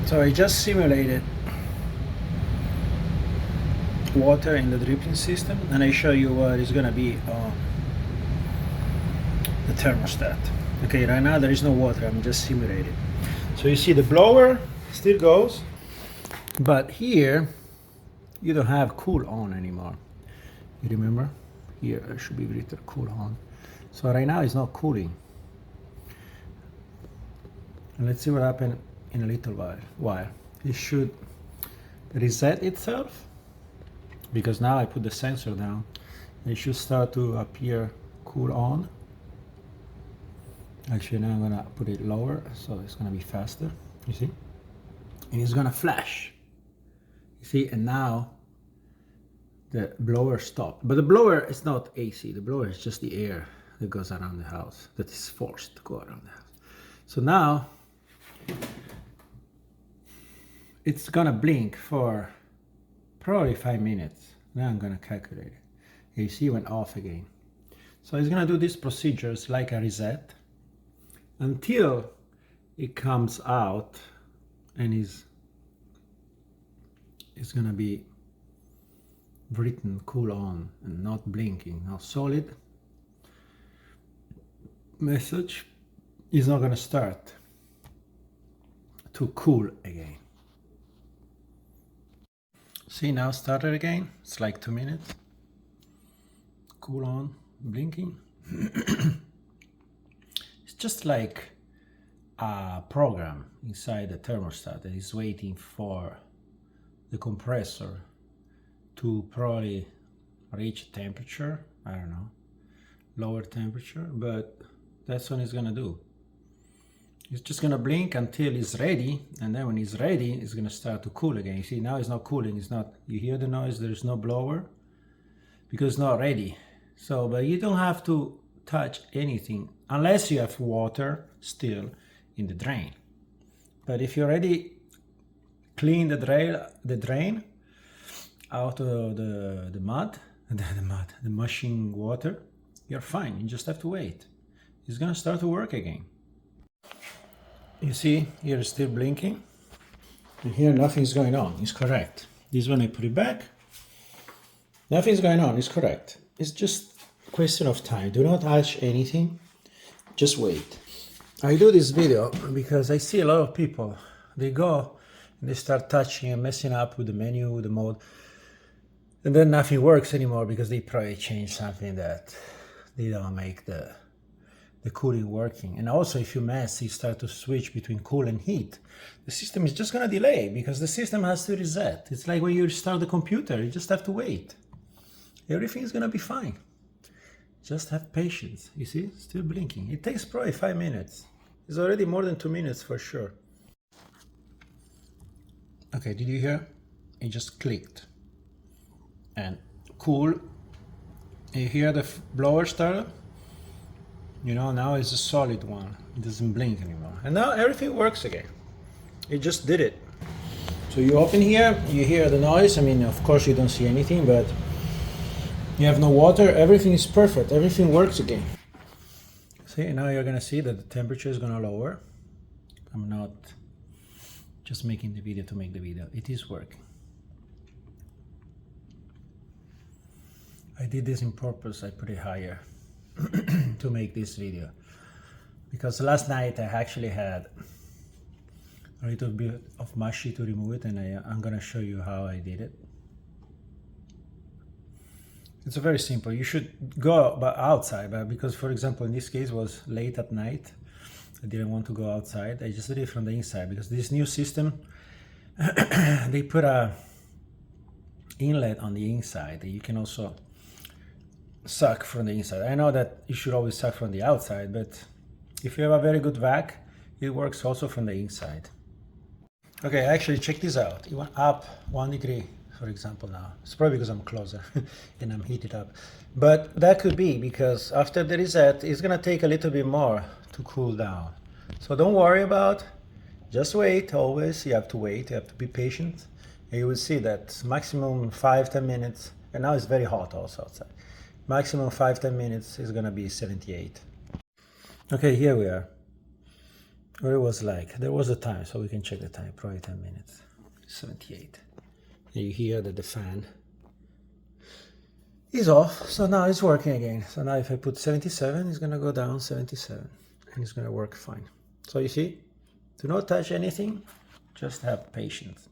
So I just simulated water in the dripping system, and I show you what is gonna be on the thermostat. Okay, right now there is no water, I'm just simulating. So you see the blower still goes, but here you don't have cool on anymore. You remember? Here it should be written cool on. So right now it's not cooling. And let's see what happens in a little while. It should reset itself, because now I put the sensor down. It should start to appear cool on. Actually, now I'm gonna put it lower, so it's gonna be faster. You see? And it's gonna flash. You see? And now the blower stopped. But the blower is not AC. The blower is just the air that goes around the house, that is forced to go around the house. So now it's gonna blink for probably 5 minutes. Now I'm gonna calculate it. You see, it went off again. So it's gonna do these procedures like a reset until it comes out and is gonna be written cool on and not blinking. Now solid message is not gonna start to cool again. See, now started again. It's like 2 minutes. Cool on, blinking. It's just like a program inside the thermostat that is waiting for the compressor to probably reach temperature. I don't know, lower temperature, but that's what it's gonna do. It's just gonna blink until it's ready, and then when it's ready, it's gonna start to cool again. You see, now it's not cooling. It's not. You hear the noise? There's no blower because it's not ready. So, but you don't have to touch anything unless you have water still in the drain. But if you already clean the drain out of the mud, the mushing water, you're fine. You just have to wait. It's gonna start to work again. You see, here it's still blinking. And here nothing's going on. It's correct. This one I put it back. Nothing's going on. It's correct. It's just a question of time. Do not touch anything. Just wait. I do this video because I see a lot of people. They go and they start touching and messing up with the menu, the mode. And then nothing works anymore because they probably changed something that they don't make the cooling working. And also, if you mess, you start to switch between cool and heat, the system is just going to delay because the system has to reset. It's like when you start the computer, you just have to wait. Everything is going to be fine. Just have patience. You see, still blinking. It takes probably 5 minutes. It's already more than 2 minutes for sure. Okay, did you hear? It just clicked. And cool. You hear the blower started? You know, now it's a solid one. It doesn't blink anymore. And now everything works again. It just did it. So you open here, you hear the noise. I mean, of course you don't see anything, but you have no water. Everything is perfect. Everything works again. See, now you're gonna see that the temperature is gonna lower. I'm not just making the video to make the video. It is working. I did this on purpose. I put it higher to make this video because last night I actually had a little bit of mushy to remove it, and I'm gonna show you how I did it. It's very simple. You should go outside, but because, for example, in this case it was late at night, I didn't want to go outside. I just did it from the inside because this new system they put a inlet on the inside that you can also suck from the inside. I know that you should always suck from the outside, but if you have a very good vac, it works also from the inside. Okay, actually check this out. It went up 1 degree, for example. Now it's probably because I'm closer and I'm heated up, but that could be because after the reset it's gonna take a little bit more to cool down. So don't worry about, just wait. Always you have to wait, you have to be patient, and you will see that maximum 5-10 minutes. And now it's very hot also outside. Maximum 5-10 minutes is gonna be 78. Okay, here we are. what it was like. There was a time, so we can check the time, probably 10 minutes. 78. And you hear that the fan is off, so now it's working again. So now if I put 77, it's gonna go down 77, and it's gonna work fine. So you see, do not touch anything, just have patience.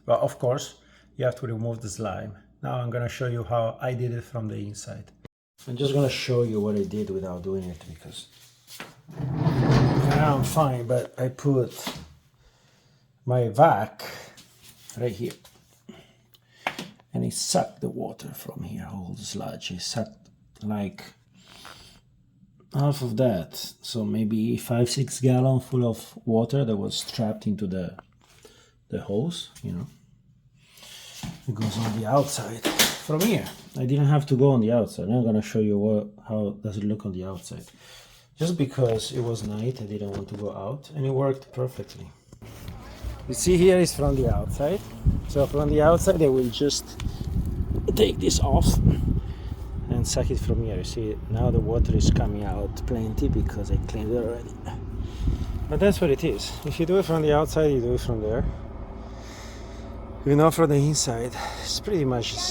But of course, you have to remove the slime. Now I'm gonna show you how I did it from the inside. I'm just gonna show you what I did without doing it, because now I'm fine, but I put my vac right here, and it sucked the water from here, all the sludge. It sucked like half of that, so maybe 5-6 gallons full of water that was trapped into the hose, you know. It goes on the outside from here. I didn't have to go on the outside. I'm gonna show you how does it look on the outside. Just because it was night, I didn't want to go out, and it worked perfectly. You see here is from the outside. So from the outside, I will just take this off and suck it from here. You see, now the water is coming out plenty because I cleaned it already. But that's what it is. If you do it from the outside, you do it from there. You know, from the inside, it's pretty much the same.